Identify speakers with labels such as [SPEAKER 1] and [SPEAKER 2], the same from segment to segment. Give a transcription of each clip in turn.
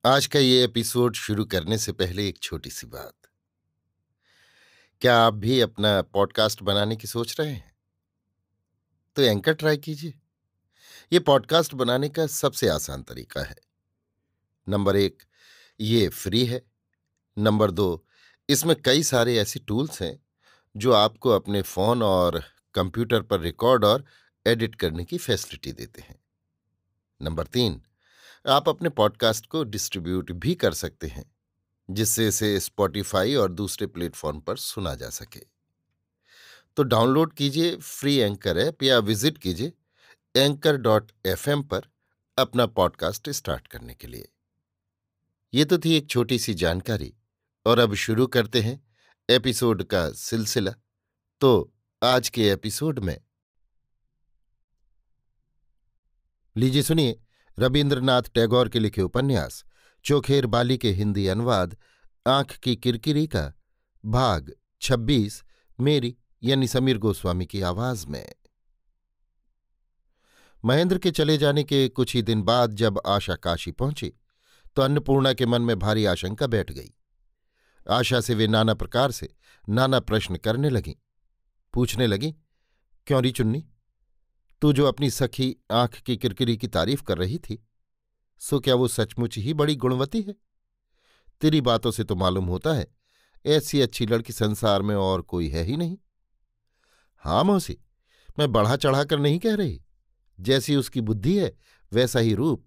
[SPEAKER 1] आज का ये एपिसोड शुरू करने से पहले एक छोटी सी बात। क्या आप भी अपना पॉडकास्ट बनाने की सोच रहे हैं? तो एंकर ट्राई कीजिए। ये पॉडकास्ट बनाने का सबसे आसान तरीका है। नंबर 1, ये फ्री है। नंबर 2, इसमें कई सारे ऐसे टूल्स हैं जो आपको अपने फोन और कंप्यूटर पर रिकॉर्ड और एडिट करने की फैसिलिटी देते हैं। नंबर 3, आप अपने पॉडकास्ट को डिस्ट्रीब्यूट भी कर सकते हैं, जिससे इसे स्पॉटिफाई और दूसरे प्लेटफॉर्म पर सुना जा सके। तो डाउनलोड कीजिए फ्री एंकर ऐप या विजिट कीजिए anchor.fm पर अपना पॉडकास्ट स्टार्ट करने के लिए। ये तो थी एक छोटी सी जानकारी, और अब शुरू करते हैं एपिसोड का सिलसिला। तो आज के एपिसोड में लीजिए सुनिए रविन्द्रनाथ टैगोर के लिखे उपन्यास चोखेर बाली के हिंदी अनुवाद आंख की किरकिरी का भाग 26 मेरी यानी समीर गोस्वामी की आवाज में। महेंद्र के चले जाने के कुछ ही दिन बाद जब आशा काशी पहुंची तो अन्नपूर्णा के मन में भारी आशंका बैठ गई। आशा से वे नाना प्रकार से नाना प्रश्न करने लगीं। पूछने लगी, क्यों री चुन्नी, तू जो अपनी सखी आंख की किरकिरी की तारीफ कर रही थी, सो क्या वो सचमुच ही बड़ी गुणवती है? तेरी बातों से तो मालूम होता है ऐसी अच्छी लड़की संसार में और कोई है ही नहीं। हाँ मौसी, मैं बढ़ा चढ़ाकर नहीं कह रही। जैसी उसकी बुद्धि है वैसा ही रूप,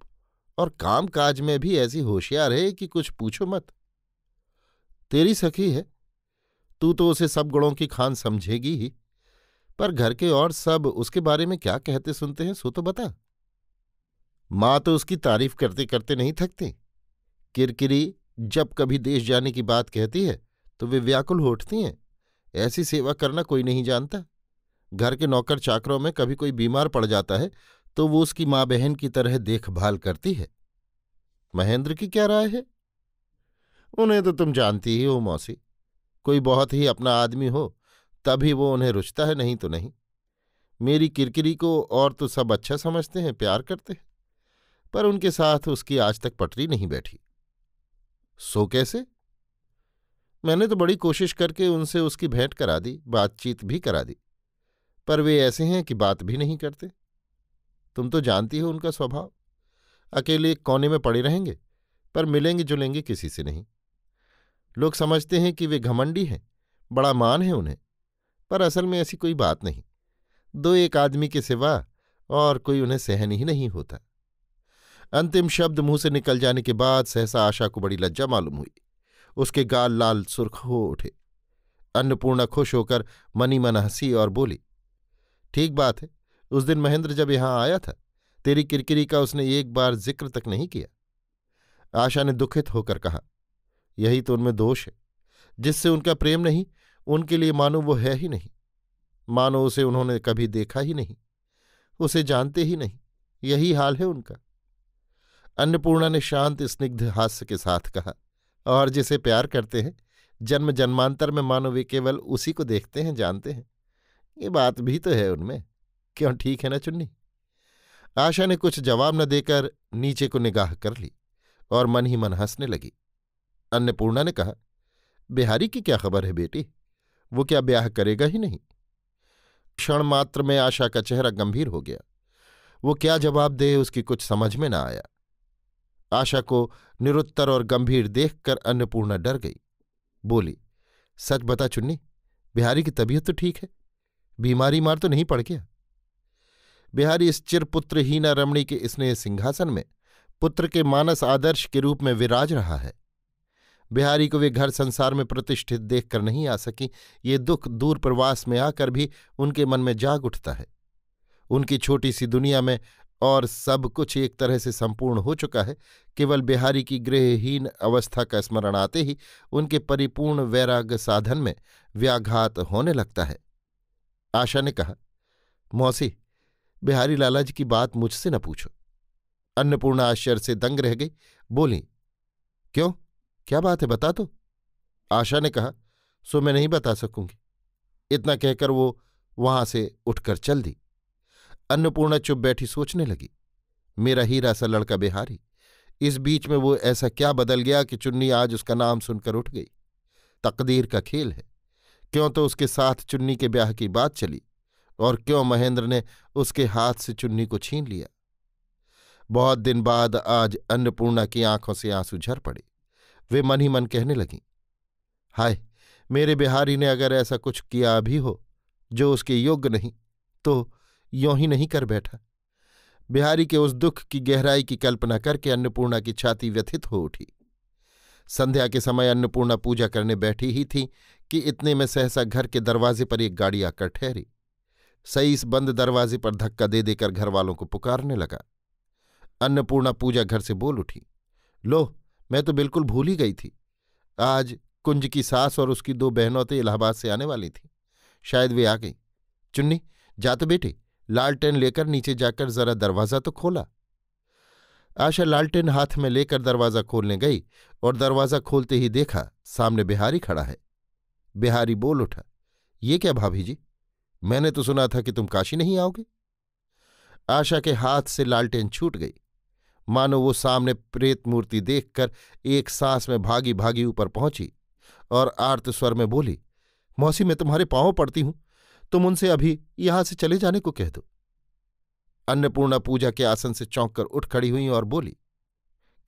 [SPEAKER 1] और काम काज में भी ऐसी होशियार है कि कुछ पूछो मत। तेरी सखी है, तू तो उसे सब गुणों की खान समझेगी ही, पर घर के और सब उसके बारे में क्या कहते सुनते हैं सो तो बता। माँ तो उसकी तारीफ करते करते नहीं थकती। किरकिरी जब कभी देश जाने की बात कहती है तो वे व्याकुल हो उठती हैं। ऐसी सेवा करना कोई नहीं जानता। घर के नौकर चाकरों में कभी कोई बीमार पड़ जाता है तो वो उसकी माँ बहन की तरह देखभाल करती है। महेंद्र की क्या राय है? उन्हें तो तुम जानती ही हो मौसी। कोई बहुत ही अपना आदमी हो तभी वो उन्हें रुचता है, नहीं तो नहीं। मेरी किरकिरी को और तो सब अच्छा समझते हैं, प्यार करते हैं, पर उनके साथ उसकी आज तक पटरी नहीं बैठी। सो कैसे? मैंने तो बड़ी कोशिश करके उनसे उसकी भेंट करा दी, बातचीत भी करा दी, पर वे ऐसे हैं कि बात भी नहीं करते। तुम तो जानती हो उनका स्वभाव। अकेले एक कोने में पड़े रहेंगे, पर मिलेंगे जुलेंगे किसी से नहीं। लोग समझते हैं कि वे घमंडी हैं, बड़ा मान है उन्हें, पर असल में ऐसी कोई बात नहीं। दो एक आदमी के सिवा और कोई उन्हें सहन ही नहीं होता। अंतिम शब्द मुंह से निकल जाने के बाद सहसा आशा को बड़ी लज्जा मालूम हुई। उसके गाल लाल सुर्ख हो उठे। अन्नपूर्णा खुश होकर मनी मन हंसी और बोली, ठीक बात है, उस दिन महेंद्र जब यहां आया था तेरी किरकिरी का उसने एक बार जिक्र तक नहीं किया। आशा ने दुखित होकर कहा, यही तो उनमें दोष है। जिससे उनका प्रेम नहीं, उनके लिए मानो वो है ही नहीं, मानो उसे उन्होंने कभी देखा ही नहीं, उसे जानते ही नहीं। यही हाल है उनका। अन्नपूर्णा ने शांत स्निग्ध हास्य के साथ कहा, और जिसे प्यार करते हैं जन्म जन्मांतर में मानो वे केवल उसी को देखते हैं, जानते हैं। ये बात भी तो है उनमें। क्यों, ठीक है ना चुन्नी? आशा ने कुछ जवाब न देकर नीचे को निगाह कर ली और मन ही मन हंसने लगी। अन्नपूर्णा ने कहा, बिहारी की क्या खबर है बेटी? वो क्या ब्याह करेगा ही नहीं? क्षण मात्र में आशा का चेहरा गंभीर हो गया। वो क्या जवाब दे उसकी कुछ समझ में न आया। आशा को निरुत्तर और गंभीर देखकर अन्नपूर्णा डर गई। बोली, सच बता चुन्नी, बिहारी की तबीयत तो ठीक है? बीमारी मार तो नहीं पड़ गया? बिहारी इस चिरपुत्रहीना रमणी के स्नेह सिंहासन में पुत्र के मानस आदर्श के रूप में विराज रहा है। बिहारी को वे घर संसार में प्रतिष्ठित देखकर नहीं आ सकी। ये दुख दूर प्रवास में आकर भी उनके मन में जाग उठता है। उनकी छोटी सी दुनिया में और सब कुछ एक तरह से संपूर्ण हो चुका है। केवल बिहारी की गृहहीन अवस्था का स्मरण आते ही उनके परिपूर्ण वैराग्य साधन में व्याघात होने लगता है। आशा ने कहा, मौसी, बिहारी लालाजी की बात मुझसे न पूछो। अन्नपूर्णा आश्चर्य से दंग रह गई। बोली, क्यों, क्या बात है, बता तो। आशा ने कहा, सो मैं नहीं बता सकूंगी। इतना कहकर वो वहां से उठकर चल दी। अन्नपूर्णा चुप बैठी सोचने लगी। मेरा हीरा सा लड़का बिहारी इस बीच में वो ऐसा क्या बदल गया कि चुन्नी आज उसका नाम सुनकर उठ गई। तकदीर का खेल है। क्यों तो उसके साथ चुन्नी के ब्याह की बात चली, और क्यों महेंद्र ने उसके हाथ से चुन्नी को छीन लिया। बहुत दिन बाद आज अन्नपूर्णा की आंखों से आंसू झर पड़े। वे मन ही मन कहने लगीं, हाय, मेरे बिहारी ने अगर ऐसा कुछ किया भी हो जो उसके योग्य नहीं, तो यों ही नहीं कर बैठा। बिहारी के उस दुख की गहराई की कल्पना करके अन्नपूर्णा की छाती व्यथित हो उठी। संध्या के समय अन्नपूर्णा पूजा करने बैठी ही थी कि इतने में सहसा घर के दरवाजे पर एक गाड़ी आकर ठहरी। सईस बंद दरवाजे पर धक्का दे देकर घरवालों को पुकारने लगा। अन्नपूर्णा पूजा घर से बोल उठी, लो, मैं तो बिल्कुल भूल ही गई थी। आज कुंज की सास और उसकी 2 बहनौतें इलाहाबाद से आने वाली थीं। शायद वे आ गई। चुन्नी, जा तो बेटी, लालटेन लेकर नीचे जाकर जरा दरवाज़ा तो खोला। आशा लालटेन हाथ में लेकर दरवाज़ा खोलने गई और दरवाज़ा खोलते ही देखा सामने बिहारी खड़ा है। बिहारी बोल उठा, ये क्या भाभी जी, मैंने तो सुना था कि तुम काशी नहीं आओगे। आशा के हाथ से लालटेन छूट गई। मानो वो सामने प्रेत मूर्ति देखकर एक सांस में भागी भागी ऊपर पहुंची और आर्त स्वर में बोली, मौसी, मैं तुम्हारे पांव पड़ती हूं, तुम उनसे अभी यहां से चले जाने को कह दो। अन्नपूर्णा पूजा के आसन से चौंक कर उठ खड़ी हुई और बोली,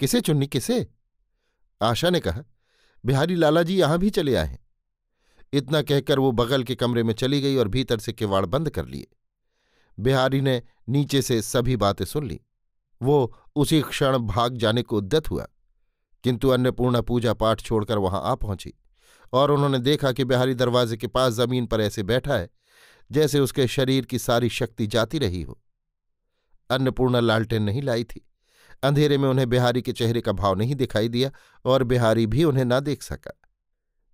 [SPEAKER 1] किसे चुन्नी, किसे? आशा ने कहा, बिहारी लाला जी यहां भी चले आए हैं। इतना कहकर वो बगल के कमरे में चली गई और भीतर से किवाड़ बंद कर लिए। बिहारी ने नीचे से सभी बातें सुन ली। वो उसी क्षण भाग जाने को उद्यत हुआ, किंतु अन्नपूर्णा पूजा पाठ छोड़कर वहां आ पहुंची और उन्होंने देखा कि बिहारी दरवाजे के पास जमीन पर ऐसे बैठा है जैसे उसके शरीर की सारी शक्ति जाती रही हो। अन्नपूर्णा लालटेन नहीं लाई थी। अंधेरे में उन्हें बिहारी के चेहरे का भाव नहीं दिखाई दिया और बिहारी भी उन्हें ना देख सका।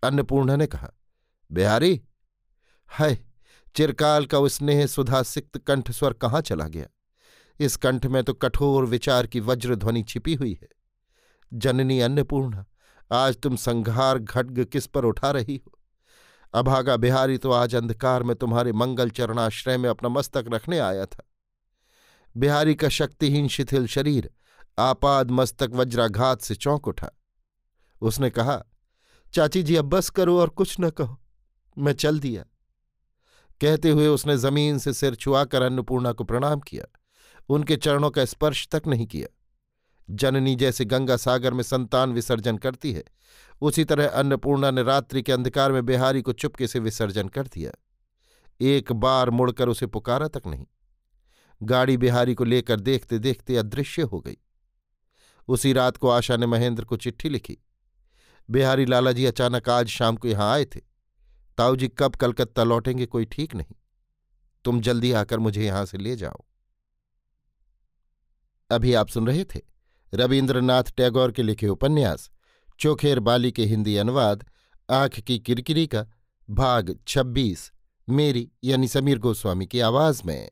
[SPEAKER 1] अन्नपूर्णा ने कहा, बिहारी, हाय, चिरकाल का वो स्नेह सुधा सिक्त कंठस्वर कहाँ चला गया? इस कंठ में तो कठोर विचार की वज्रध्वनि छिपी हुई है। जननी अन्नपूर्णा, आज तुम संघार खड्ग किस पर उठा रही हो? अभागा बिहारी तो आज अंधकार में तुम्हारे मंगल चरणाश्रय में अपना मस्तक रखने आया था। बिहारी का शक्तिहीन शिथिल शरीर आपाद मस्तक वज्राघात से चौंक उठा। उसने कहा, चाची जी, अब बस करो और कुछ न कहो, मैं चल दिया। कहते हुए उसने जमीन से सिर छुआकर अन्नपूर्णा को प्रणाम किया। उनके चरणों का स्पर्श तक नहीं किया। जननी जैसे गंगा सागर में संतान विसर्जन करती है, उसी तरह अन्नपूर्णा ने रात्रि के अंधकार में बिहारी को चुपके से विसर्जन कर दिया। एक बार मुड़कर उसे पुकारा तक नहीं। गाड़ी बिहारी को लेकर देखते देखते अदृश्य हो गई। उसी रात को आशा ने महेंद्र को चिट्ठी लिखी, बिहारी लाला जी अचानक आज शाम को यहां आए थे। ताऊ जी कब कलकत्ता लौटेंगे कोई ठीक नहीं। तुम जल्दी आकर मुझे यहां से ले जाओ। अभी आप सुन रहे थे रवीन्द्रनाथ टैगोर के लिखे उपन्यास चोखेर बाली के हिंदी अनुवाद आँख की किरकिरी का भाग 26, मेरी यानी समीर गोस्वामी की आवाज में।